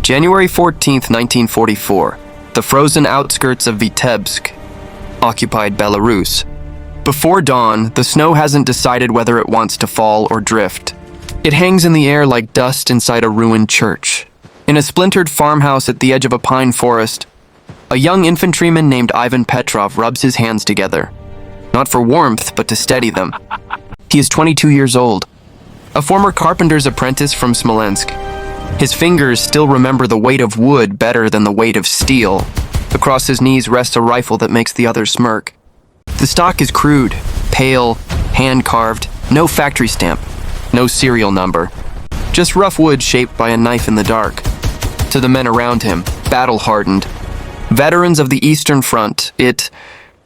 January 14th, 1944. The frozen outskirts of Vitebsk, occupied Belarus. Before dawn, the snow hasn't decided whether it wants to fall or drift. It hangs in the air like dust inside a ruined church. In a splintered farmhouse at the edge of a pine forest, a young infantryman named Ivan Petrov rubs his hands together. Not for warmth, but to steady them. He is 22 years old, a former carpenter's apprentice from Smolensk. His fingers still remember the weight of wood better than the weight of steel. Across his knees rests a rifle that makes the others smirk. The stock is crude, pale, hand-carved, no factory stamp, no serial number. Just rough wood shaped by a knife in the dark. To the men around him, battle-hardened, veterans of the Eastern Front, it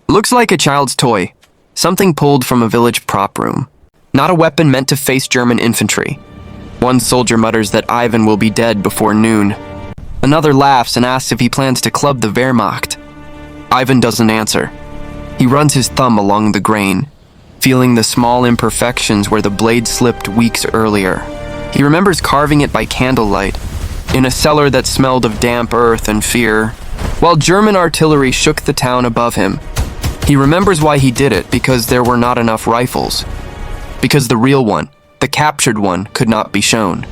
looks like a child's toy, something pulled from a village prop room. Not a weapon meant to face German infantry. One soldier mutters that Ivan will be dead before noon. Another laughs and asks if he plans to club the Wehrmacht. Ivan doesn't answer. He runs his thumb along the grain, feeling the small imperfections where the blade slipped weeks earlier. He remembers carving it by candlelight, in a cellar that smelled of damp earth and fear, while German artillery shook the town above him. He remembers why he did it, because there were not enough rifles. Because the real one, the captured one, could not be shown.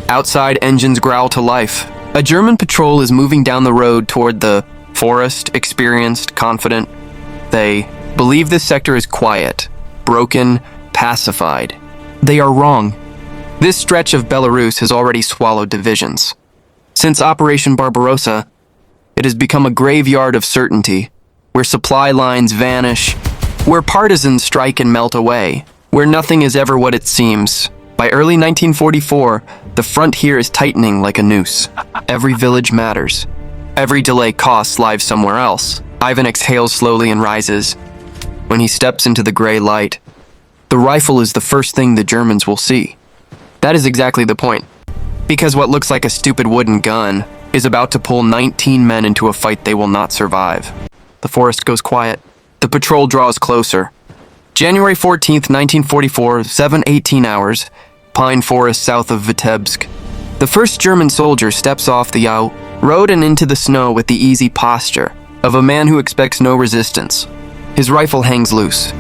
Outside, engines growl to life. A German patrol is moving down the road toward the forest, experienced, confident. They believe this sector is quiet, broken, pacified. They are wrong. This stretch of Belarus has already swallowed divisions. Since Operation Barbarossa, it has become a graveyard of certainty, where supply lines vanish, where partisans strike and melt away, where nothing is ever what it seems. By early 1944, the front here is tightening like a noose. Every village matters. Every delay costs lives somewhere else. Ivan exhales slowly and rises. When he steps into the gray light, the rifle is the first thing the Germans will see. That is exactly the point. Because what looks like a stupid wooden gun is about to pull 19 men into a fight they will not survive. The forest goes quiet. The patrol draws closer. January 14th, 1944, 7:18 hours, pine forest south of Vitebsk. The first German soldier steps off the road and into the snow with the easy posture of a man who expects no resistance. His rifle hangs loose.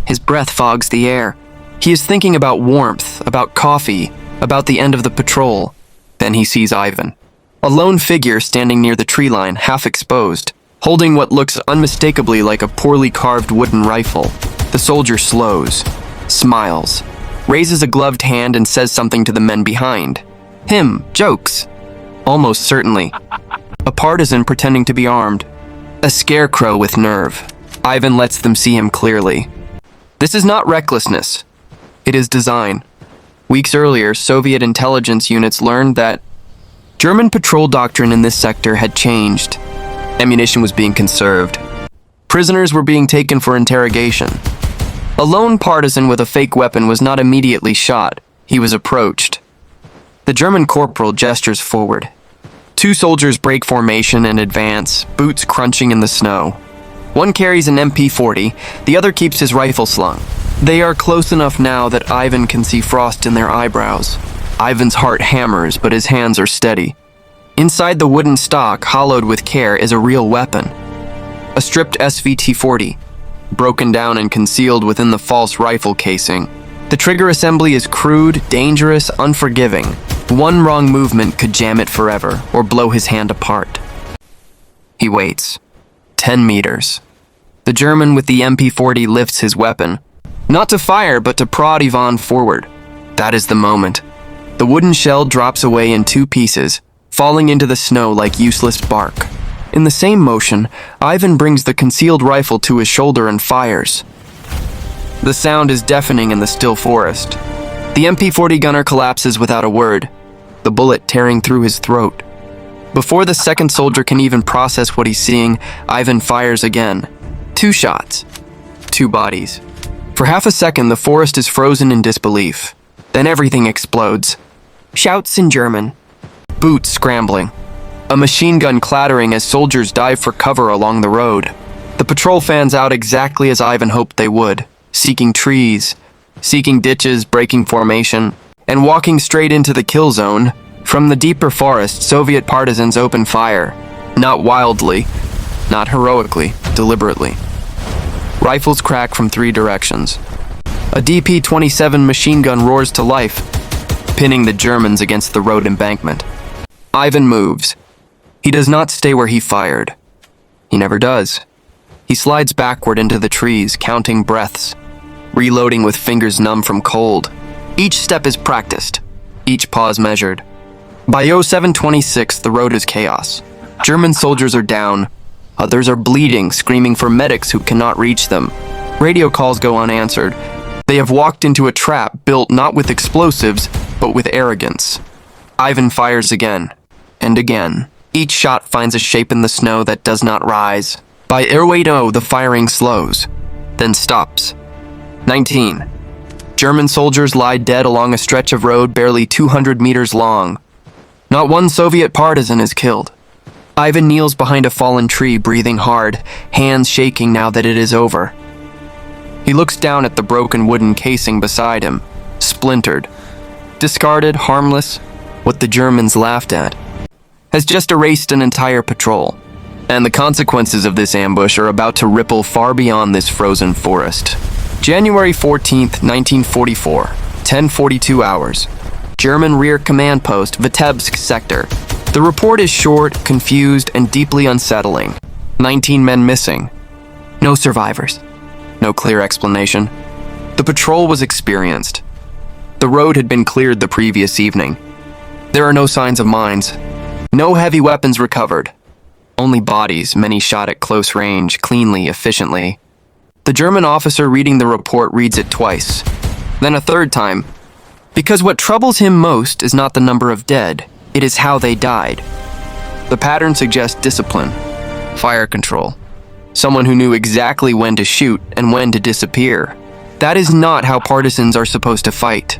His breath fogs the air. He is thinking about warmth, about coffee, about the end of the patrol. Then he sees Ivan. A lone figure standing near the tree line, half exposed, holding what looks unmistakably like a poorly carved wooden rifle. The soldier slows, smiles, raises a gloved hand and says something to the men behind. Him, jokes. Almost certainly. A partisan pretending to be armed. A scarecrow with nerve. Ivan lets them see him clearly. This is not recklessness. It is design. Weeks earlier, Soviet intelligence units learned that German patrol doctrine in this sector had changed. Ammunition was being conserved. Prisoners were being taken for interrogation. A lone partisan with a fake weapon was not immediately shot. He was approached. The German corporal gestures forward. Two soldiers break formation and advance, boots crunching in the snow. One carries an MP40, the other keeps his rifle slung. They are close enough now that Ivan can see frost in their eyebrows. Ivan's heart hammers, but his hands are steady. Inside the wooden stock, hollowed with care, is a real weapon. A stripped SVT-40, broken down and concealed within the false rifle casing. The trigger assembly is crude, dangerous, unforgiving. One wrong movement could jam it forever, or blow his hand apart. He waits. 10 meters. The German with the MP40 lifts his weapon. Not to fire, but to prod Ivan forward. That is the moment. The wooden shell drops away in two pieces, falling into the snow like useless bark. In the same motion, Ivan brings the concealed rifle to his shoulder and fires. The sound is deafening in the still forest. The MP40 gunner collapses without a word, the bullet tearing through his throat. Before the second soldier can even process what he's seeing, Ivan fires again. 2 shots. 2 bodies. For half a second, the forest is frozen in disbelief. Then everything explodes. Shouts in German. Boots scrambling. A machine gun clattering as soldiers dive for cover along the road. The patrol fans out exactly as Ivan hoped they would, seeking trees, seeking ditches, breaking formation, and walking straight into the kill zone, From the deeper forest, Soviet partisans open fire. Not wildly, not heroically, deliberately. Rifles crack from 3 directions. A DP-27 machine gun roars to life, pinning the Germans against the road embankment. Ivan moves. He does not stay where he fired. He never does. He slides backward into the trees, counting breaths, reloading with fingers numb from cold. Each step is practiced, each pause measured. By 07:26, the road is chaos. German soldiers are down. Others are bleeding, screaming for medics who cannot reach them. Radio calls go unanswered. They have walked into a trap built not with explosives, but with arrogance. Ivan fires again, and again. Each shot finds a shape in the snow that does not rise. By 08:00, the firing slows, then stops. 19. German soldiers lie dead along a stretch of road barely 200 meters long. Not one Soviet partisan is killed. Ivan kneels behind a fallen tree, breathing hard, hands shaking now that it is over. He looks down at the broken wooden casing beside him, splintered, discarded, harmless, what the Germans laughed at, has just erased an entire patrol. And the consequences of this ambush are about to ripple far beyond this frozen forest. January 14th, 1944, 10:42 hours. German Rear Command Post, Vitebsk Sector. The report is short, confused, and deeply unsettling. 19 men missing. No survivors. No clear explanation. The patrol was experienced. The road had been cleared the previous evening. There are no signs of mines. No heavy weapons recovered. Only bodies, many shot at close range, cleanly, efficiently. The German officer reading the report reads it twice, then a third time, because what troubles him most is not the number of dead, it is how they died. The pattern suggests discipline, fire control, someone who knew exactly when to shoot and when to disappear. That is not how partisans are supposed to fight.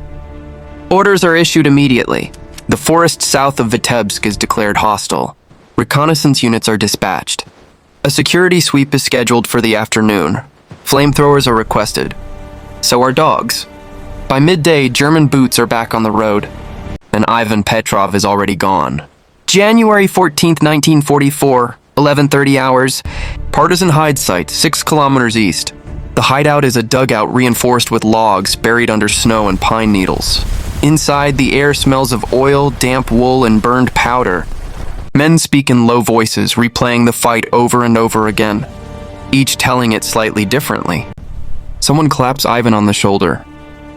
Orders are issued immediately. The forest south of Vitebsk is declared hostile. Reconnaissance units are dispatched. A security sweep is scheduled for the afternoon. Flamethrowers are requested. So are dogs. By midday, German boots are back on the road, and Ivan Petrov is already gone. January 14th, 1944, 11:30 hours. Partisan hide site, 6 kilometers east. The hideout is a dugout reinforced with logs buried under snow and pine needles. Inside, the air smells of oil, damp wool, and burned powder. Men speak in low voices, replaying the fight over and over again, each telling it slightly differently. Someone claps Ivan on the shoulder.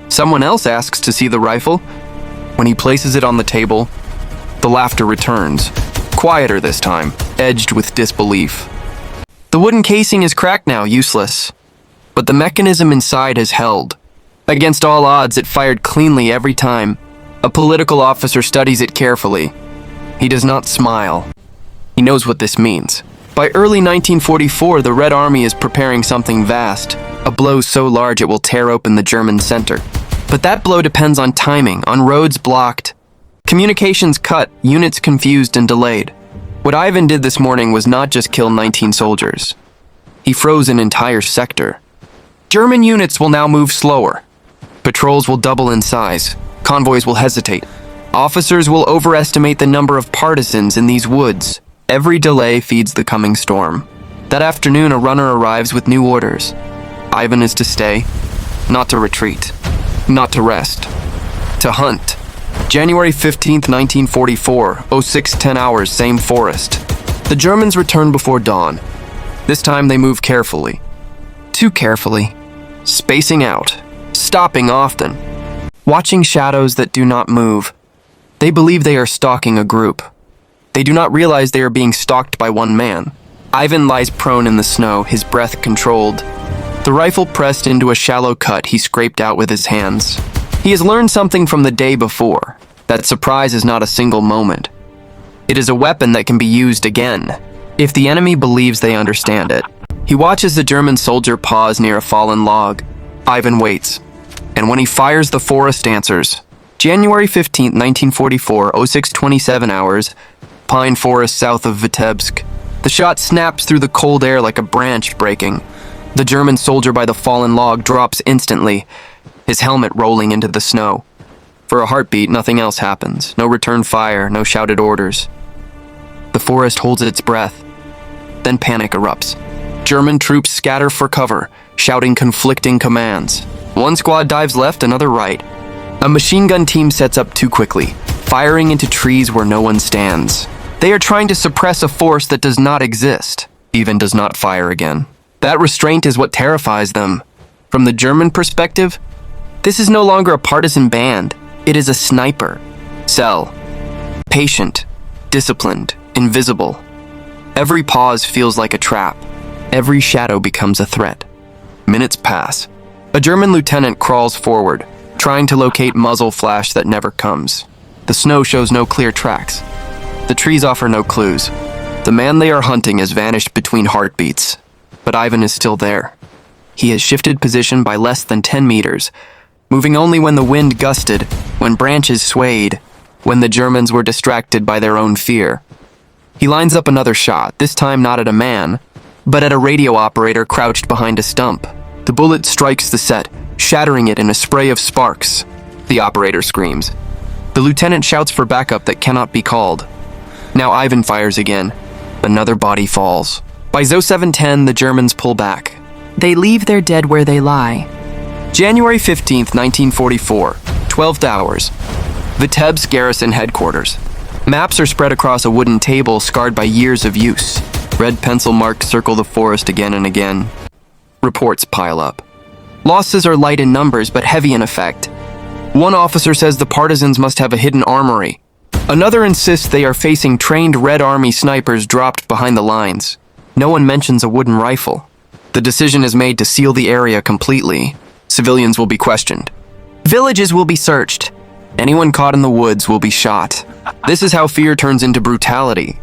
Someone else asks to see the rifle. When he places it on the table, the laughter returns, quieter this time, edged with disbelief. The wooden casing is cracked now, useless, but the mechanism inside has held. Against all odds, it fired cleanly every time. A political officer studies it carefully. He does not smile. He knows what this means. By early 1944, the Red Army is preparing something vast, a blow so large it will tear open the German center. But that blow depends on timing, on roads blocked, communications cut, units confused and delayed. What Ivan did this morning was not just kill 19 soldiers. He froze an entire sector. German units will now move slower. Patrols will double in size. Convoys will hesitate. Officers will overestimate the number of partisans in these woods. Every delay feeds the coming storm. That afternoon, a runner arrives with new orders. Ivan is to stay, not to retreat, not to rest, to hunt. January 15th, 1944, 06:10 hours, same forest. The Germans return before dawn. This time they move carefully. Too carefully. Spacing out. Stopping often. Watching shadows that do not move. They believe they are stalking a group. They do not realize they are being stalked by one man. Ivan lies prone in the snow, his breath controlled. The rifle pressed into a shallow cut he scraped out with his hands. He has learned something from the day before, that surprise is not a single moment. It is a weapon that can be used again, if the enemy believes they understand it. He watches the German soldier pause near a fallen log. Ivan waits, and when he fires, the forest answers. January 15th, 1944, 06:27 hours, pine forest south of Vitebsk. The shot snaps through the cold air like a branch breaking. The German soldier by the fallen log drops instantly, his helmet rolling into the snow. For a heartbeat, nothing else happens. No return fire, no shouted orders. The forest holds its breath. Then panic erupts. German troops scatter for cover, shouting conflicting commands. One squad dives left, another right. A machine gun team sets up too quickly, firing into trees where no one stands. They are trying to suppress a force that does not exist, even does not fire again. That restraint is what terrifies them. From the German perspective, this is no longer a partisan band. It is a sniper. Cell. Patient. Disciplined. Invisible. Every pause feels like a trap. Every shadow becomes a threat. Minutes pass. A German lieutenant crawls forward, trying to locate muzzle flash that never comes. The snow shows no clear tracks. The trees offer no clues. The man they are hunting has vanished between heartbeats, but Ivan is still there. He has shifted position by less than 10 meters, moving only when the wind gusted, when branches swayed, when the Germans were distracted by their own fear. He lines up another shot, this time not at a man, but at a radio operator crouched behind a stump. The bullet strikes the set, shattering it in a spray of sparks. The operator screams. The lieutenant shouts for backup that cannot be called. Now Ivan fires again. Another body falls. By 07:10, the Germans pull back. They leave their dead where they lie. January 15th, 1944, 12th hours. Vitebsk Garrison Headquarters. Maps are spread across a wooden table scarred by years of use. Red pencil marks circle the forest again and again. Reports pile up. Losses are light in numbers but heavy in effect. One officer says the partisans must have a hidden armory. Another insists they are facing trained Red Army snipers dropped behind the lines. No one mentions a wooden rifle. The decision is made to seal the area completely. Civilians will be questioned. Villages will be searched. Anyone caught in the woods will be shot. This is how fear turns into brutality.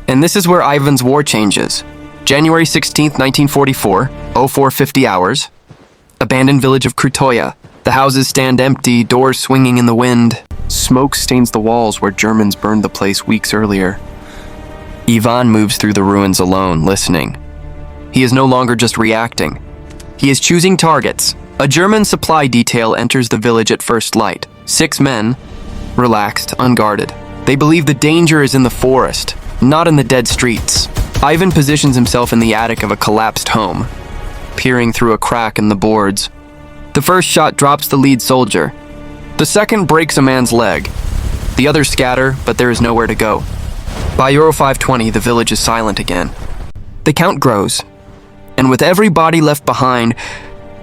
And this is where Ivan's war changes. January 16th, 1944, 04:50 hours. Abandoned village of Krutoya. The houses stand empty, doors swinging in the wind. Smoke stains the walls where Germans burned the place weeks earlier. Ivan moves through the ruins alone, listening. He is no longer just reacting. He is choosing targets. A German supply detail enters the village at first light. 6 men, relaxed, unguarded. They believe the danger is in the forest, not in the dead streets. Ivan positions himself in the attic of a collapsed home, peering through a crack in the boards. The first shot drops the lead soldier. The second breaks a man's leg. The others scatter, but there is nowhere to go. By Euro 5:20, the village is silent again. The count grows, and with every body left behind,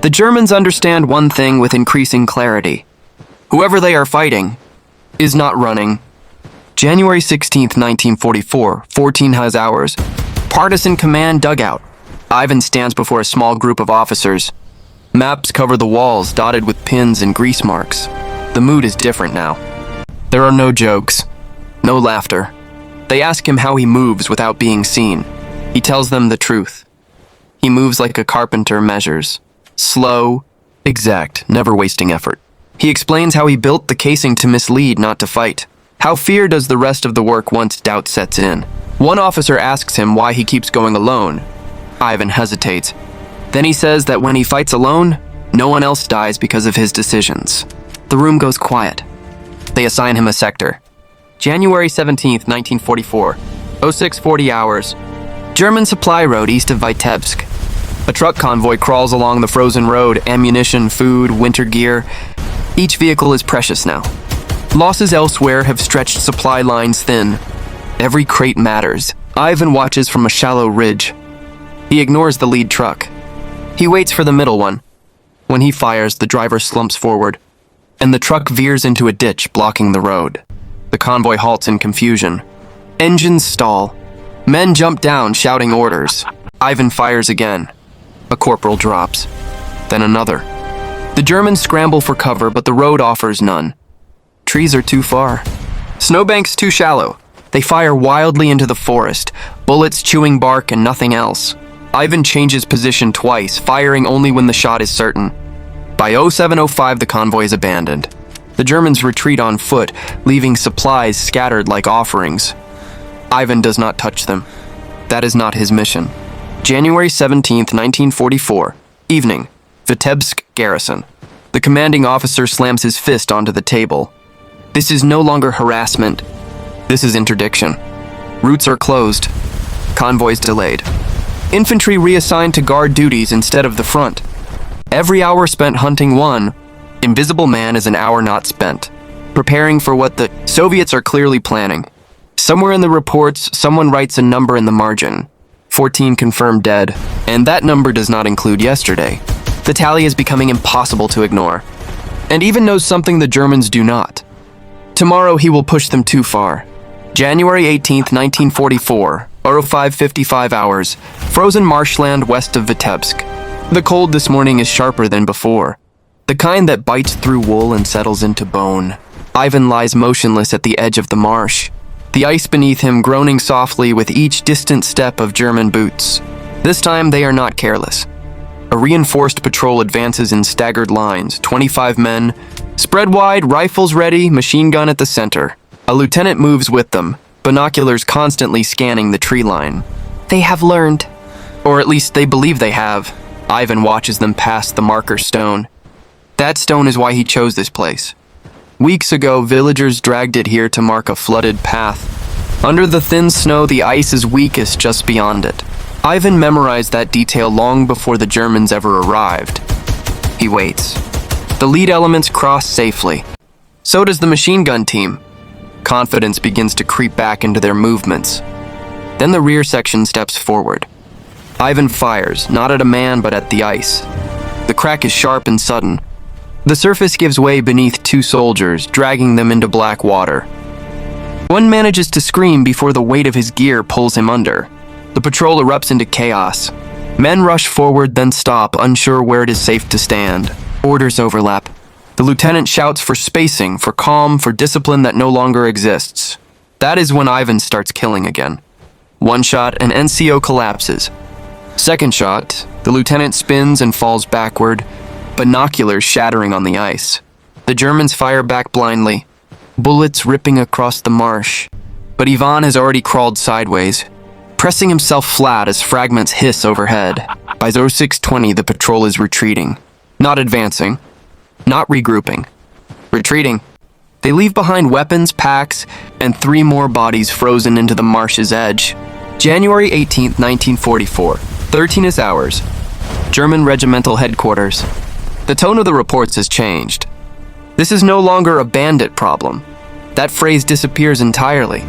the Germans understand one thing with increasing clarity. Whoever they are fighting is not running. January 16th, 1944, 14 hours. Partisan command dugout. Ivan stands before a small group of officers. Maps cover the walls, dotted with pins and grease marks. The mood is different now. There are no jokes, no laughter. They ask him how he moves without being seen. He tells them the truth. He moves like a carpenter measures. Slow, exact, never wasting effort. He explains how he built the casing to mislead, not to fight. How fear does the rest of the work once doubt sets in. One officer asks him why he keeps going alone. Ivan hesitates. Then he says that when he fights alone, no one else dies because of his decisions. The room goes quiet. They assign him a sector. January 17th, 1944, 06:40 hours. German supply road east of Vitebsk. A truck convoy crawls along the frozen road, ammunition, food, winter gear. Each vehicle is precious now. Losses elsewhere have stretched supply lines thin. Every crate matters. Ivan watches from a shallow ridge. He ignores the lead truck. He waits for the middle one. When he fires, the driver slumps forward, and the truck veers into a ditch, blocking the road. The convoy halts in confusion. Engines stall. Men jump down, shouting orders. Ivan fires again. A corporal drops. Then another. The Germans scramble for cover, but the road offers none. Trees are too far. Snowbanks too shallow. They fire wildly into the forest, bullets chewing bark and nothing else. Ivan changes position twice, firing only when the shot is certain. By 07:05, the convoy is abandoned. The Germans retreat on foot, leaving supplies scattered like offerings. Ivan does not touch them. That is not his mission. January 17th, 1944, evening, Vitebsk Garrison. The commanding officer slams his fist onto the table. This is no longer harassment. This is interdiction. Routes are closed. Convoys delayed. Infantry reassigned to guard duties instead of the front. Every hour spent hunting one invisible man is an hour not spent, preparing for what the Soviets are clearly planning. Somewhere in the reports, someone writes a number in the margin. 14 confirmed dead, and that number does not include yesterday. The tally is becoming impossible to ignore, and even knows something the Germans do not. Tomorrow he will push them too far. January 18th, 1944, 05:55 hours, frozen marshland west of Vitebsk. The cold this morning is sharper than before, the kind that bites through wool and settles into bone. Ivan lies motionless at the edge of the marsh, the ice beneath him groaning softly with each distant step of German boots. This time they are not careless. A reinforced patrol advances in staggered lines, 25 men, spread wide, rifles ready, machine gun at the center. A lieutenant moves with them, binoculars constantly scanning the tree line. They have learned. Or at least they believe they have. Ivan watches them pass the marker stone. That stone is why he chose this place. Weeks ago, villagers dragged it here to mark a flooded path. Under the thin snow, the ice is weakest just beyond it. Ivan memorized that detail long before the Germans ever arrived. He waits. The lead elements cross safely. So does the machine gun team. Confidence begins to creep back into their movements. Then the rear section steps forward. Ivan fires, not at a man but at the ice. The crack is sharp and sudden. The surface gives way beneath two soldiers, dragging them into black water. One manages to scream before the weight of his gear pulls him under. The patrol erupts into chaos. Men rush forward, then stop, unsure where it is safe to stand. Orders overlap. The lieutenant shouts for spacing, for calm, for discipline that no longer exists. That is when Ivan starts killing again. One shot, an NCO collapses. Second shot, the lieutenant spins and falls backward, binoculars shattering on the ice. The Germans fire back blindly, bullets ripping across the marsh. But Ivan has already crawled sideways, pressing himself flat as fragments hiss overhead. By 06:20, the patrol is retreating. Not advancing. Not regrouping. Retreating. They leave behind weapons, packs, and 3 more bodies frozen into the marsh's edge. January 18th, 1944. 13 hours. German regimental headquarters. The tone of the reports has changed. This is no longer a bandit problem. That phrase disappears entirely.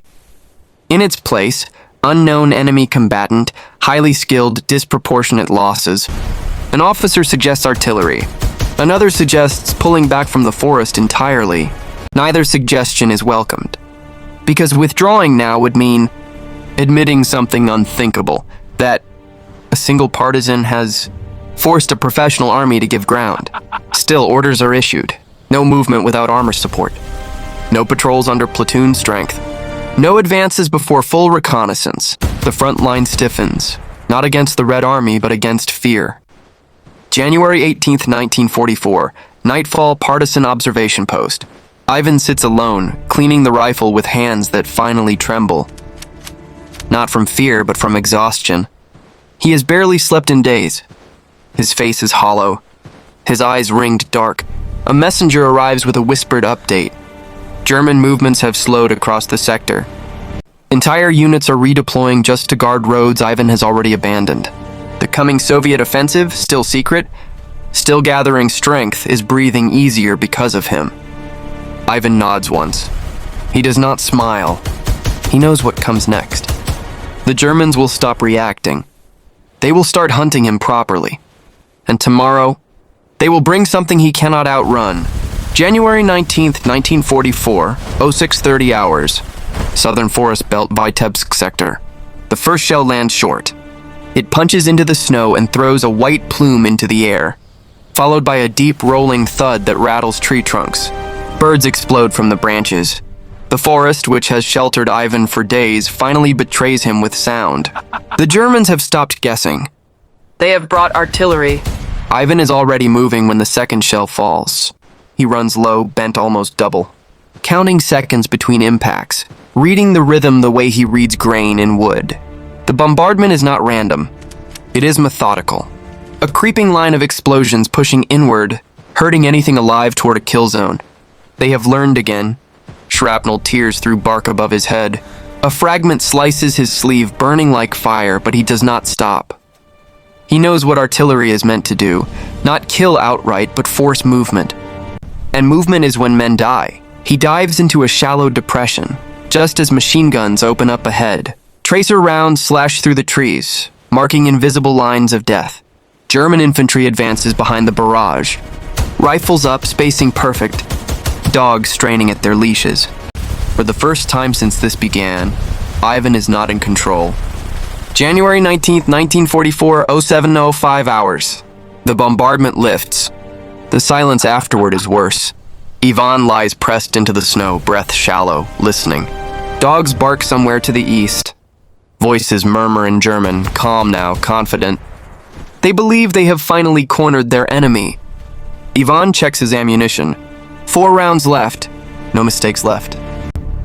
In its place, unknown enemy combatant, highly skilled, disproportionate losses. An officer suggests artillery. Another suggests pulling back from the forest entirely. Neither suggestion is welcomed. Because withdrawing now would mean admitting something unthinkable, that a single partisan has forced a professional army to give ground. Still, orders are issued. No movement without armor support. No patrols under platoon strength. No advances before full reconnaissance. The front line stiffens, not against the Red Army, but against fear. January 18th, 1944, nightfall partisan observation post. Ivan sits alone, cleaning the rifle with hands that finally tremble. Not from fear, but from exhaustion. He has barely slept in days. His face is hollow, his eyes ringed dark. A messenger arrives with a whispered update. German movements have slowed across the sector. Entire units are redeploying just to guard roads Ivan has already abandoned. The coming Soviet offensive, still secret, still gathering strength, is breathing easier because of him. Ivan nods once. He does not smile. He knows what comes next. The Germans will stop reacting. They will start hunting him properly. And tomorrow, they will bring something he cannot outrun. January 19th, 1944, 06:30 hours. Southern Forest Belt, Vitebsk sector. The first shell lands short. It punches into the snow and throws a white plume into the air, followed by a deep rolling thud that rattles tree trunks. Birds explode from the branches. The forest, which has sheltered Ivan for days, finally betrays him with sound. The Germans have stopped guessing. They have brought artillery. Ivan is already moving when the second shell falls. He runs low, bent almost double, counting seconds between impacts, reading the rhythm the way he reads grain in wood. The bombardment is not random. It is methodical. A creeping line of explosions pushing inward, hurting anything alive toward a kill zone. They have learned again. Shrapnel tears through bark above his head. A fragment slices his sleeve, burning like fire, but he does not stop. He knows what artillery is meant to do, not kill outright, but force movement. And movement is when men die. He dives into a shallow depression, just as machine guns open up ahead. Tracer rounds slash through the trees, marking invisible lines of death. German infantry advances behind the barrage. Rifles up, spacing perfect. Dogs straining at their leashes. For the first time since this began, Ivan is not in control. January 19th, 1944, 07:05 hours. The bombardment lifts. The silence afterward is worse. Ivan lies pressed into the snow, breath shallow, listening. Dogs bark somewhere to the east. Voices murmur in German, calm now, confident. They believe they have finally cornered their enemy. Ivan checks his ammunition. 4 rounds left. No mistakes left.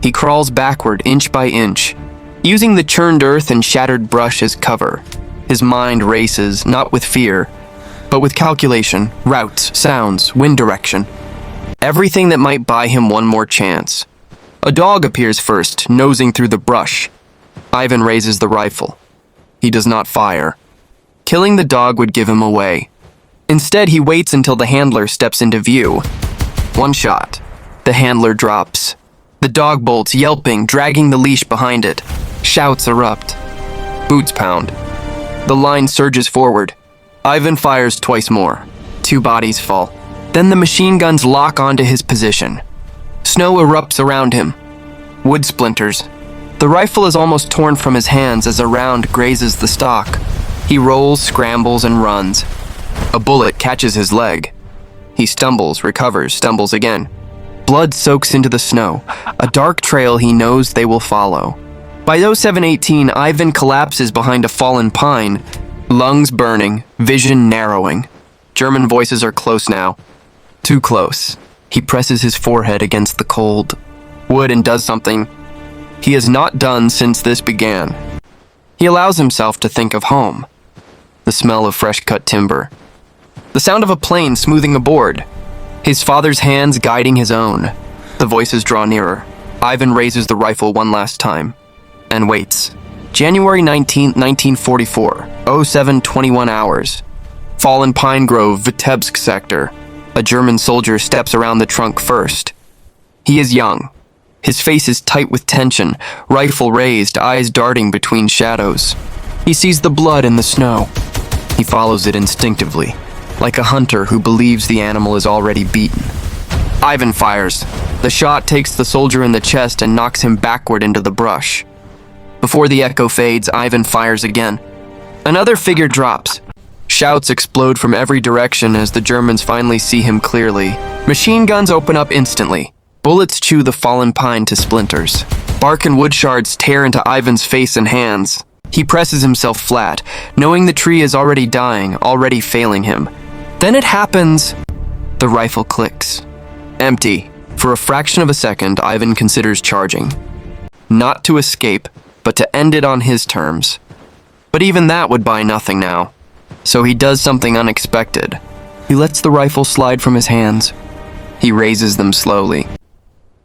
He crawls backward inch by inch, using the churned earth and shattered brush as cover. His mind races, not with fear, but with calculation, routes, sounds, wind direction. Everything that might buy him one more chance. A dog appears first, nosing through the brush. Ivan raises the rifle. He does not fire. Killing the dog would give him away. Instead, he waits until the handler steps into view. One shot. The handler drops. The dog bolts, yelping, dragging the leash behind it. Shouts erupt. Boots pound. The line surges forward. Ivan fires twice more. 2 bodies fall. Then the machine guns lock onto his position. Snow erupts around him. Wood splinters. The rifle is almost torn from his hands as a round grazes the stock. He rolls, scrambles, and runs. A bullet catches his leg. He stumbles, recovers, stumbles again. Blood soaks into the snow, a dark trail he knows they will follow. By 07:18, Ivan collapses behind a fallen pine, lungs burning, vision narrowing. German voices are close now. Too close. He presses his forehead against the cold wood and does something he has not done since this began. He allows himself to think of home. The smell of fresh-cut timber. The sound of a plane smoothing a board. His father's hands guiding his own. The voices draw nearer. Ivan raises the rifle one last time and waits. January 19, 1944, 07:21 hours. Fallen Pine Grove, Vitebsk sector. A German soldier steps around the trunk first. He is young. His face is tight with tension, rifle raised, eyes darting between shadows. He sees the blood in the snow. He follows it instinctively, like a hunter who believes the animal is already beaten. Ivan fires. The shot takes the soldier in the chest and knocks him backward into the brush. Before the echo fades, Ivan fires again. Another figure drops. Shouts explode from every direction as the Germans finally see him clearly. Machine guns open up instantly. Bullets chew the fallen pine to splinters. Bark and wood shards tear into Ivan's face and hands. He presses himself flat, knowing the tree is already dying, already failing him. Then it happens. The rifle clicks. Empty. For a fraction of a second, Ivan considers charging. Not to escape, but to end it on his terms. But even that would buy nothing now. So he does something unexpected. He lets the rifle slide from his hands. He raises them slowly.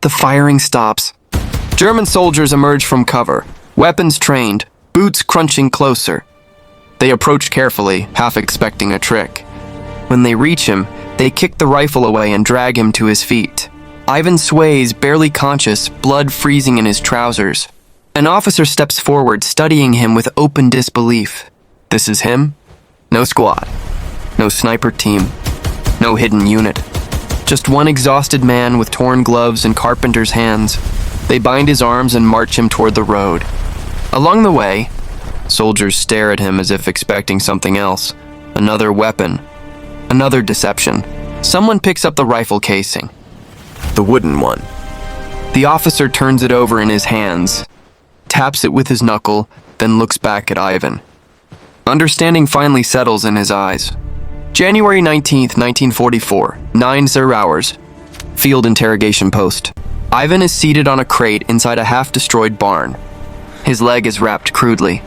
The firing stops. German soldiers emerge from cover, weapons trained, boots crunching closer. They approach carefully, half expecting a trick. When they reach him, they kick the rifle away and drag him to his feet. Ivan sways, barely conscious, blood freezing in his trousers. An officer steps forward, studying him with open disbelief. This is him? No squad. No sniper team. No hidden unit. Just one exhausted man with torn gloves and carpenter's hands. They bind his arms and march him toward the road. Along the way, soldiers stare at him as if expecting something else. Another weapon. Another deception. Someone picks up the rifle casing. The wooden one. The officer turns it over in his hands, taps it with his knuckle, then looks back at Ivan. Understanding finally settles in his eyes. January 19th, 1944, 9:00 hours. Field interrogation post. Ivan is seated on a crate inside a half-destroyed barn. His leg is wrapped crudely.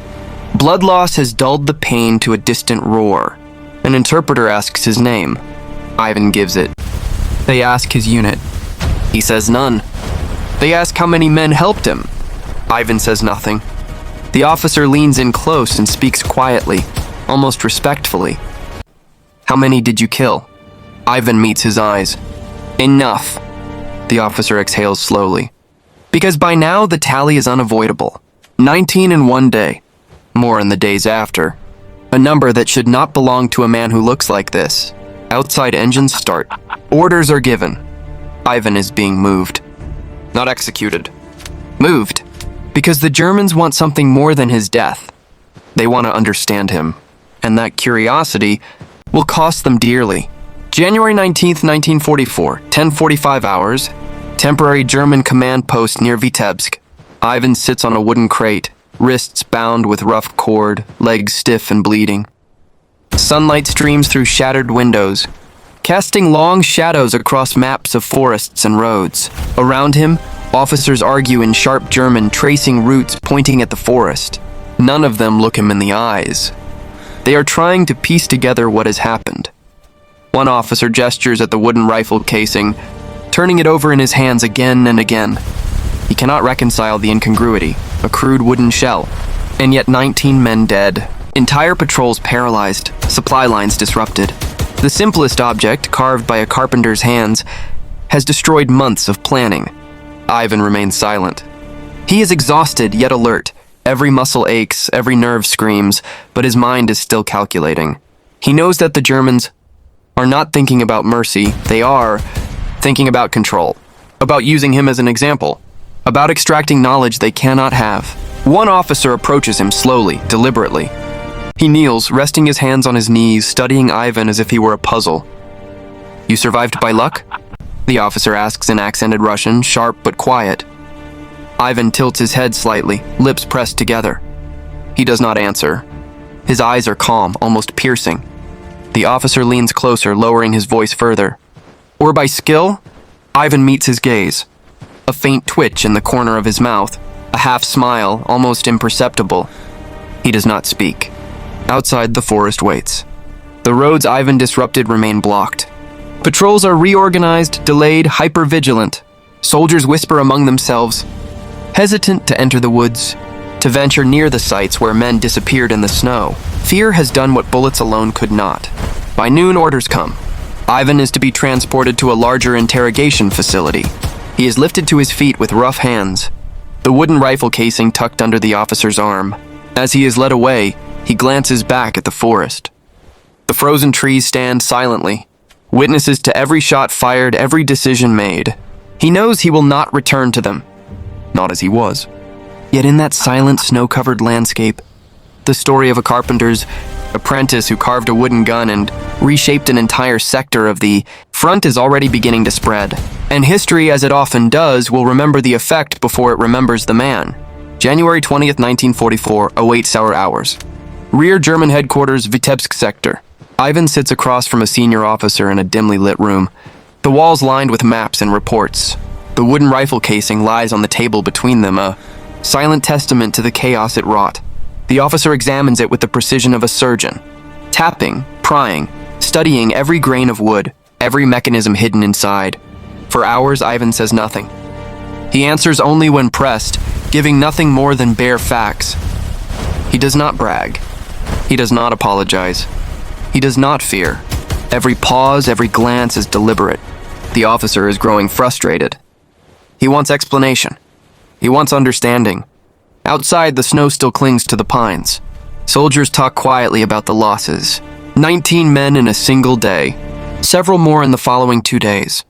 Blood loss has dulled the pain to a distant roar. An interpreter asks his name. Ivan gives it. They ask his unit. He says none. They ask how many men helped him. Ivan says nothing. The officer leans in close and speaks quietly, almost respectfully. How many did you kill? Ivan meets his eyes. Enough. The officer exhales slowly. Because by now the tally is unavoidable. 19 in one day. More in the days after. A number that should not belong to a man who looks like this. Outside engines start. Orders are given. Ivan is being moved. Not executed. Moved. Because the Germans want something more than his death. They want to understand him. And that curiosity will cost them dearly. January 19th, 1944, 10:45 hours. Temporary German command post near Vitebsk. Ivan sits on a wooden crate, wrists bound with rough cord, legs stiff and bleeding. Sunlight streams through shattered windows, casting long shadows across maps of forests and roads. Around him, officers argue in sharp German, tracing routes pointing at the forest. None of them look him in the eyes. They are trying to piece together what has happened. One officer gestures at the wooden rifle casing, turning it over in his hands again and again. He cannot reconcile the incongruity, a crude wooden shell, and yet 19 men dead, entire patrols paralyzed, supply lines disrupted. The simplest object, carved by a carpenter's hands, has destroyed months of planning. Ivan remains silent. He is exhausted yet alert. Every muscle aches, every nerve screams, but his mind is still calculating. He knows that the Germans are not thinking about mercy, they are thinking about control, about using him as an example, about extracting knowledge they cannot have. One officer approaches him slowly, deliberately. He kneels, resting his hands on his knees, studying Ivan as if he were a puzzle. You survived by luck? The officer asks in accented Russian, sharp but quiet. Ivan tilts his head slightly, lips pressed together. He does not answer. His eyes are calm, almost piercing. The officer leans closer, lowering his voice further. Or by skill? Ivan meets his gaze. A faint twitch in the corner of his mouth, a half smile, almost imperceptible. He does not speak. Outside, the forest waits. The roads Ivan disrupted remain blocked. Patrols are reorganized, delayed, hyper-vigilant. Soldiers whisper among themselves, hesitant to enter the woods, to venture near the sites where men disappeared in the snow. Fear has done what bullets alone could not. By noon, orders come. Ivan is to be transported to a larger interrogation facility. He is lifted to his feet with rough hands, the wooden rifle casing tucked under the officer's arm. As he is led away, he glances back at the forest. The frozen trees stand silently, witnesses to every shot fired, every decision made. He knows he will not return to them, not as he was. Yet in that silent, snow-covered landscape, the story of a carpenter's apprentice who carved a wooden gun and reshaped an entire sector of the front is already beginning to spread. And history, as it often does, will remember the effect before it remembers the man. January 20th, 1944, 08 sour hours. Rear German headquarters, Vitebsk sector. Ivan sits across from a senior officer in a dimly lit room. The walls lined with maps and reports. The wooden rifle casing lies on the table between them, a silent testament to the chaos it wrought. The officer examines it with the precision of a surgeon, tapping, prying, studying every grain of wood, every mechanism hidden inside. For hours, Ivan says nothing. He answers only when pressed, giving nothing more than bare facts. He does not brag. He does not apologize. He does not fear. Every pause, every glance is deliberate. The officer is growing frustrated. He wants explanation. He wants understanding. Outside, the snow still clings to the pines. Soldiers talk quietly about the losses. 19 men in a single day. Several more in the following 2 days.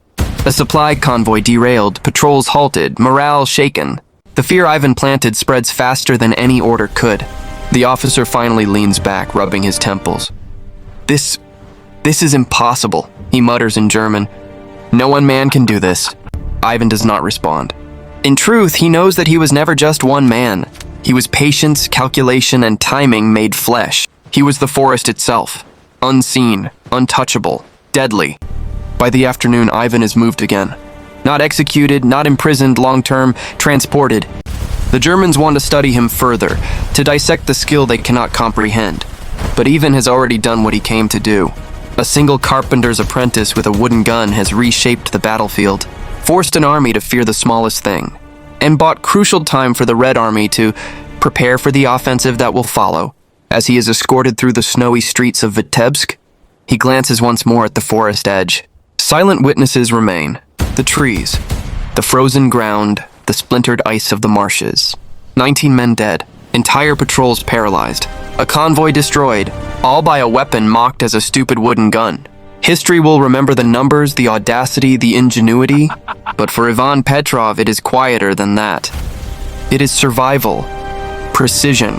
A supply convoy derailed, patrols halted, morale shaken. The fear Ivan planted spreads faster than any order could. The officer finally leans back, rubbing his temples. This is impossible, he mutters in German. No one man can do this. Ivan does not respond. In truth, he knows that he was never just one man. He was patience, calculation, and timing made flesh. He was the forest itself, unseen, untouchable, deadly. By the afternoon, Ivan is moved again. Not executed, not imprisoned long-term, transported. The Germans want to study him further, to dissect the skill they cannot comprehend. But Ivan has already done what he came to do. A single carpenter's apprentice with a wooden gun has reshaped the battlefield, forced an army to fear the smallest thing. and bought crucial time for the Red Army to prepare for the offensive that will follow. As he is escorted through the snowy streets of Vitebsk, he glances once more at the forest edge. Silent witnesses remain: the trees, the frozen ground, the splintered ice of the marshes. 19 men dead, entire patrols paralyzed, a convoy destroyed, all by a weapon mocked as a stupid wooden gun. History will remember the numbers, the audacity, the ingenuity, but for Ivan Petrov it is quieter than that. It is survival, precision.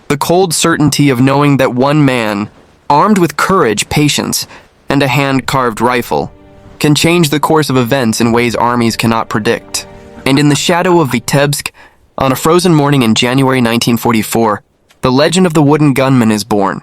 The cold certainty of knowing that one man, armed with courage, patience, and a hand-carved rifle, can change the course of events in ways armies cannot predict. And in the shadow of Vitebsk, on a frozen morning in January 1944, the legend of the wooden gunman is born.